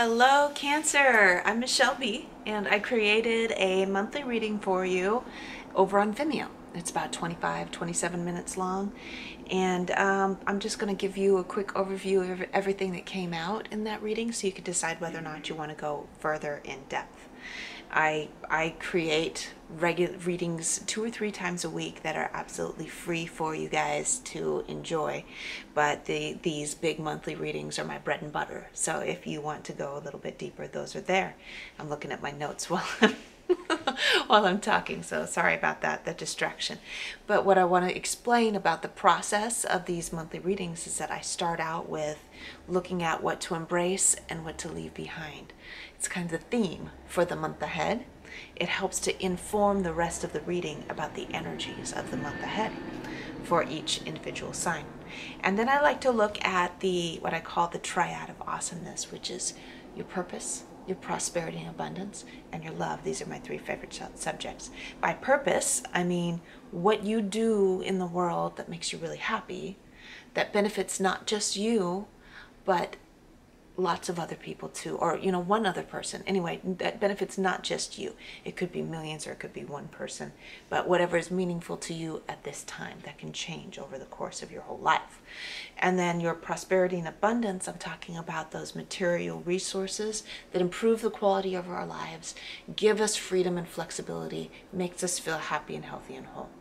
Hello, Cancer. I'm Michelle B, and I created a monthly reading for you over on Vimeo. It's about 25, 27 minutes long, and I'm just going to give you a quick overview of everything that came out in that reading so you can decide whether or not you want to go further in depth. I create regular readings 2 or 3 times a week that are absolutely free for you guys to enjoy, but these big monthly readings are my bread and butter. So if you want to go a little bit deeper, those are there. I'm looking at my notes while I'm talking, so sorry about that distraction. But what I want to explain about the process of these monthly readings is that I start out with looking at what to embrace and what to leave behind. It's kind of the theme for the month ahead. It helps to inform the rest of the reading about the energies of the month ahead for each individual sign. And then I like to look at what I call the triad of awesomeness, which is your purpose, your prosperity and abundance, and your love. These are my 3 favorite subjects. By purpose, I mean what you do in the world that makes you really happy, that benefits not just you, but lots of other people too, or one other person. Anyway, that benefits not just you. It could be millions or it could be one person, but whatever is meaningful to you at this time that can change over the course of your whole life. And then your prosperity and abundance, I'm talking about those material resources that improve the quality of our lives, give us freedom and flexibility, makes us feel happy and healthy and whole.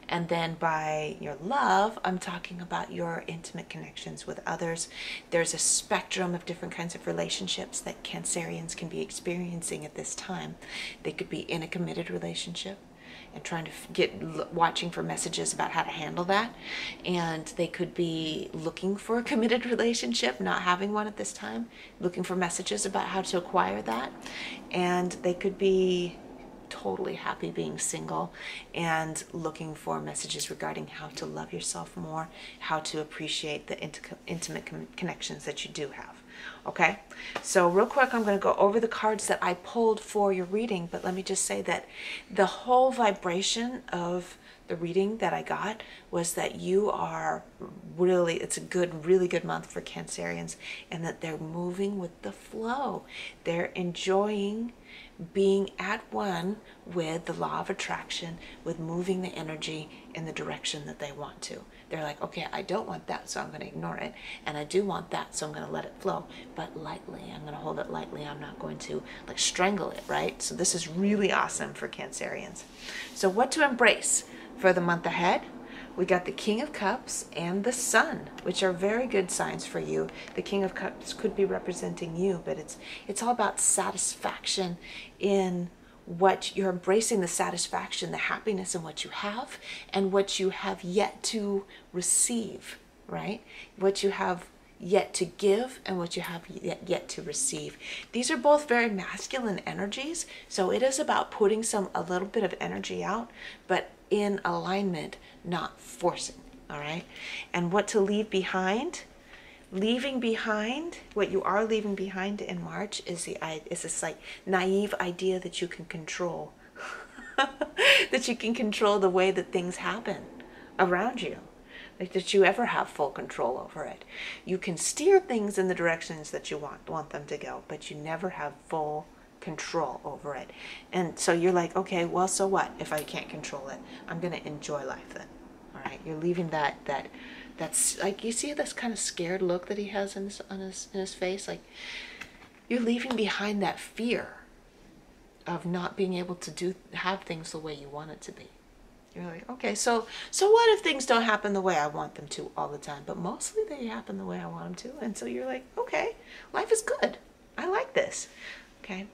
And then by your love, I'm talking about your intimate connections with others. There's a spectrum of different kinds of relationships that Cancerians can be experiencing at this time. They could be in a committed relationship and trying to watching for messages about how to handle that. And they could be looking for a committed relationship, not having one at this time, looking for messages about how to acquire that. And they could be totally happy being single and looking for messages regarding how to love yourself more, how to appreciate the intimate connections that you do have. Okay, so real quick, I'm going to go over the cards that I pulled for your reading, but let me just say that the whole vibration of the reading that I got was that you are really, it's a really good month for Cancerians, and that they're moving with the flow. They're enjoying being at one with the law of attraction, with moving the energy in the direction that they want to. They're like, okay, I don't want that, so I'm going to ignore it. And I do want that, so I'm going to let it flow. But lightly, I'm going to hold it lightly. I'm not going to like strangle it, right? So this is really awesome for Cancerians. So what to embrace for the month ahead? We got the King of Cups and the Sun, which are very good signs for you. The King of Cups could be representing you, but it's all about satisfaction in what you're embracing, the satisfaction, the happiness in what you have and what you have yet to receive, right? What you have yet to give and what you have yet to receive. These are both very masculine energies, so it is about putting a little bit of energy out, but in alignment, not forcing. All right. And what to leave behind? Leaving behind, what you are leaving behind in March is this like naive idea that you can control, that you can control the way that things happen around you, like that you ever have full control over it. You can steer things in the directions that you want them to go, but you never have full control over it. And so you're like, okay, well, so what if I can't control it? I'm going to enjoy life then. All right, you're leaving that's like, you see this kind of scared look that he has in his face, like you're leaving behind that fear of not being able to have things the way you want it to be. You're like, okay, so what if things don't happen the way I want them to all the time, but mostly they happen the way I want them to? And so you're like, okay, life is good. I like this. Okay,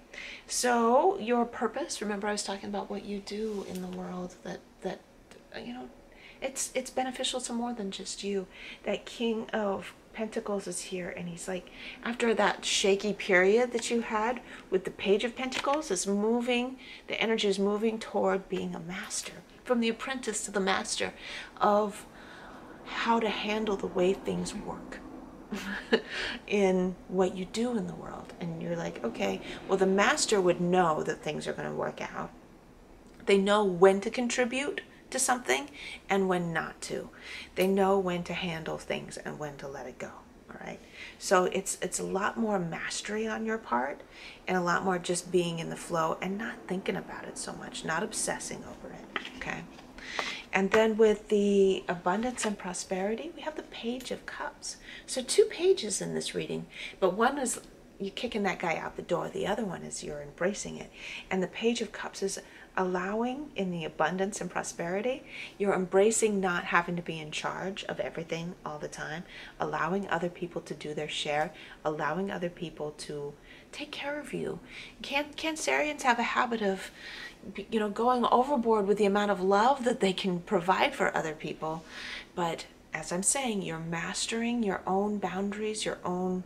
so your purpose, remember I was talking about what you do in the world that it's beneficial to more than just you. That King of Pentacles is here, and he's like, after that shaky period that you had with the Page of Pentacles, is moving, the energy is moving toward being a master, from the apprentice to the master of how to handle the way things work in what you do in the world. And you're like, okay, well, the master would know that things are going to work out. They know when to contribute to something and when not to. They know when to handle things and when to let it go. All right. So it's a lot more mastery on your part and a lot more just being in the flow and not thinking about it so much, not obsessing over it. Okay. And then with the abundance and prosperity, we have the Page of Cups. So 2 pages in this reading, but one is you're kicking that guy out the door. The other one is you're embracing it. And the Page of Cups is allowing in the abundance and prosperity, you're embracing not having to be in charge of everything all the time, allowing other people to do their share, allowing other people to take care of you. Cancerians have a habit of, going overboard with the amount of love that they can provide for other people. But as I'm saying, you're mastering your own boundaries, your own,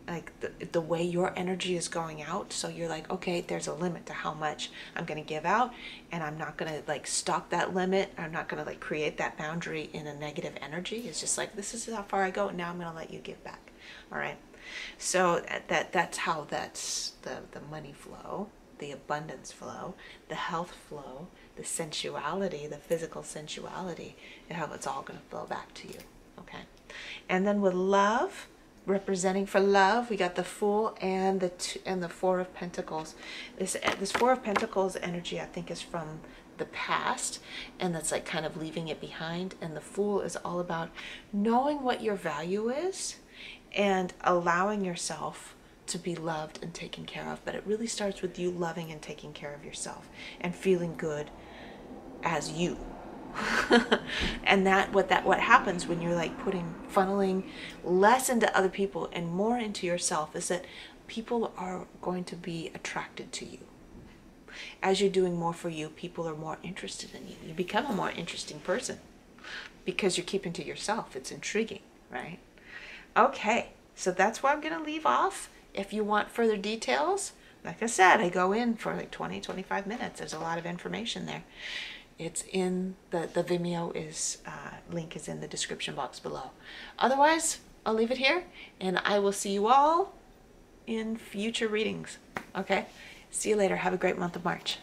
like the way your energy is going out. So you're like, okay, there's a limit to how much I'm going to give out, and I'm not going to like stop that limit. I'm not going to like create that boundary in a negative energy. It's just like, this is how far I go. Now I'm going to let you give back. All right. So that's how that's the money flow, the abundance flow, the health flow, the sensuality, the physical sensuality, and how it's all going to flow back to you. Okay. And then with love, representing for love, we got the Fool and the Four of Pentacles. This Four of Pentacles energy, I think, is from the past, and that's like kind of leaving it behind. And the Fool is all about knowing what your value is and allowing yourself to be loved and taken care of. But it really starts with you loving and taking care of yourself and feeling good as you. And what happens when you're like funneling less into other people and more into yourself is that people are going to be attracted to you. As you're doing more for you, people are more interested in you. You become a more interesting person because you're keeping to yourself. It's intriguing, right? Okay, so that's where I'm going to leave off. If you want further details, like I said, I go in for like 20-25 minutes. There's a lot of information there. It's in the Vimeo link is in the description box below. Otherwise, I'll leave it here, and I will see you all in future readings. Okay? See you later. Have a great month of March.